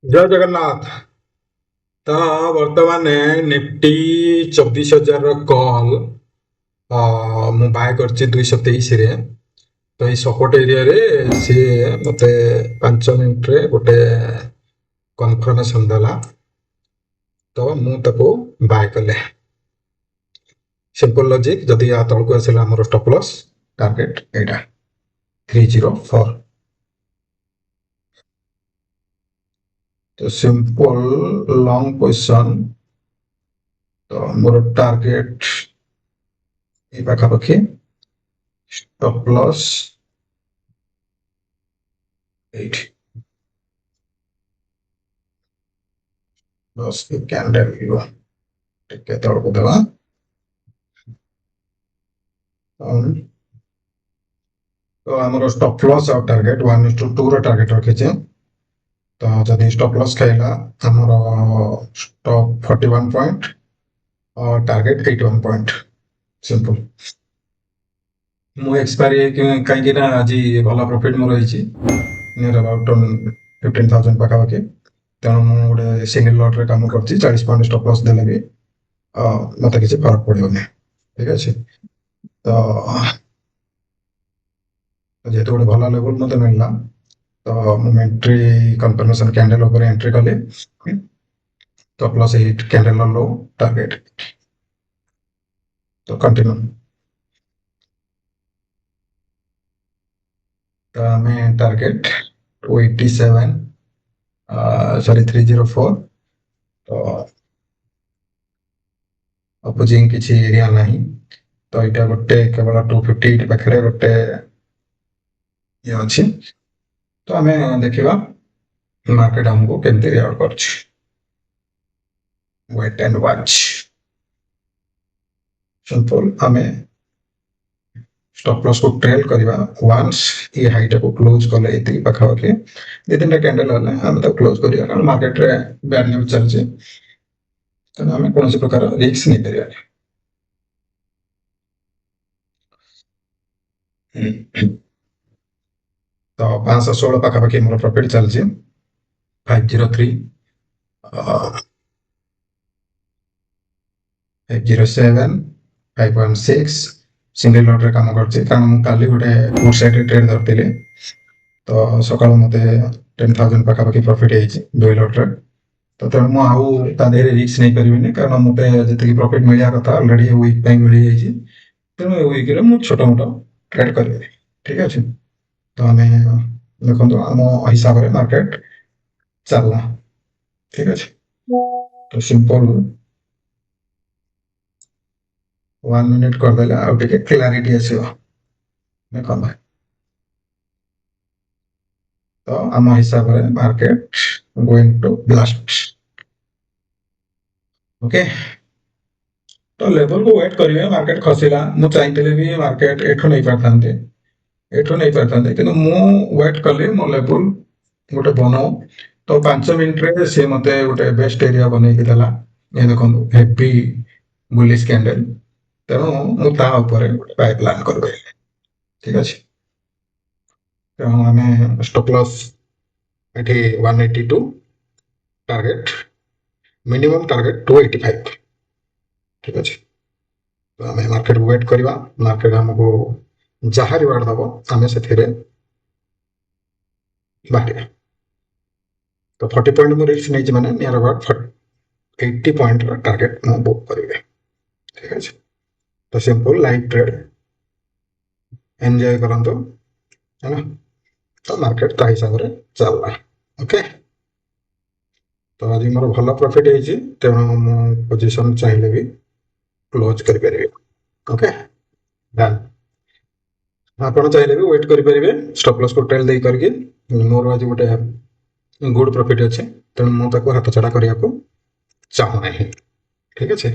ଜୟ ଜଗନ୍ନାଥ। ତ ବର୍ତ୍ତମାନ ନିଫ୍ଟି 24,000 କଲ୍ ମୁଁ ବାୟ କରିଛି 223ରେ। ତ ଏଇ ସପୋର୍ଟ ଏରିଆରେ ସିଏ ମୋତେ 5 ମିନିଟ୍ରେ ଗୋଟେ କନଫର୍ମେସନ୍ ଦେଲା, ତ ମୁଁ ତାକୁ ବାୟ କଲେ। ସିମ୍ପଲ ଲଜିକ୍, ଯଦି ୟା ତଳକୁ ଆସିଲା ଆମର ଷ୍ଟପ୍ ଲସ୍ ଟାର୍ଗେଟ୍ ଏଇଟା 304। तो सिंपल लॉन्ग पोजिशन, तो मोर टार्गेट ये पाखापाखि स्टॉप लॉस 8 बस कैंडल टिके तौर को देवा। तो आमर स्टॉप लॉस और टार्गेट 1:2 रो टार्गेट रखीचे। तो जदि स्टॉप लॉस खाइला आमर स्टॉप 41 पॉइंट और टार्गेट 81 पॉइंट। सिंपल मु एक्सपायरी कहीं ना आज भल प्रॉफिट मोर रही नियर अबाउट 15,000 पाखापाखि। तेणु मुझे गोटे सिंगल लॉट काम कर 40 पॉइंट स्टॉप लॉस देले भी मत किसी फर्क पड़ोनी। ठीक अच्छे। तो जेहेतु गोटे भल लेवल मत मिलला, तो मुझे एंट्री कन्फर्मेशन कैंडल ऊपर एंट्री कली। तो प्लस 8 कैंडल लो टार्गेट। तो कंटिन्यू। तो हमें टार्गेट 287 सॉरी 304। तो अपोजिंग किसी एरिया नहीं। तो यहाँ गोटे केवल 258 पाखे गोटे ये अच्छी। तो आम देखा मार्केट हमको केमती रिएक्ट कर। Wait and watch. सिंपल आम स्टॉप लॉस को ट्रेल करवा। वंस ये हाईटा को क्लोज कले ये पाखापाखि 2-3 कैंडल आम तो क्लोज करिया, कारण मार्केट रे बैड न्यूज चलছে। तेणु आम कौन प्रकार रिस्क नहीं पारिया। तो 516 पाखापाखि मोर प्रॉफिट चलছে 503 507 516 सिंगल लॉट रे काम करছে, कारण मु काली गोटे गुड साइड रे ट्रेड धरतिले। तो सकाळ मते 10,000 पाखापाखि प्रॉफिट ହେଇଛି 2 लॉट रे। तो तेणु मु आउ ता देहरे रिस्क नहीं करिविनी, कारण मते जति प्रॉफिट मिलिया कथा ऑलरेडी वीक पे मिली जाइछि। तेणु ए वीक रे मु छोटा मोटा ट्रेड करिवि। ठीक अछि। तो आमे देखंतु आम हिसाब रे मार्केट चलना। ठीक अछि। तो सिंपल 1 मिनिट कर देला आउ टिके क्लैरिटी आसीबो देखो भाई। तो आम हिसाब रे market going to blast. Okay. तो लेवल को वेट करिवे। मार्केट खसिला मु चाहते भी मार्केट एठो नहीं पारथांते, एठो नहीं पारथांते, किंतु मु वेट कली मो लेवल गोटे बनाओ। तो 5 मिनिट रे से मते गोटे बेस्ट एरिया बनै कि देला। ये देखो हेवी बुलिश कैंडल। तेणु मु ता ऊपर गोटे बाय प्लान करबे। ठीक अछि। तेणु आमे स्टॉप लॉस एठी 182, टारगेट मिनिमम टारगेट 285। ठीक अछि। तो आमे मार्केट वेट करवा। मार्केट हमको जहाँ रिवार्ड दबो आमे से बाहर। तो 40 पॉइंट मु रिस्क नहीं माने नियर अबाउट 80 पॉइंट टारगेट मु बुक करिवे। ठीक अछि। तो सिंपल लाइव ट्रेड एंजॉय करंतो, है ना। तो मार्केट ता हिसाब रे चलला। ओके। तो आज मोर भल प्रॉफिट होइछि, तेणु मु पोजीशन चाहिए भी क्लोज कर परिवे। Okay done. आपण चाहिए भी वेट करि परिवे स्टॉप लॉस को ट्रेल दे करके। मोर आज गोटे गुड प्रॉफिट अच्छे, तेणु मु ताको हाथ छड़ा करिया को चाहू नहीं। ठीक अच्छे।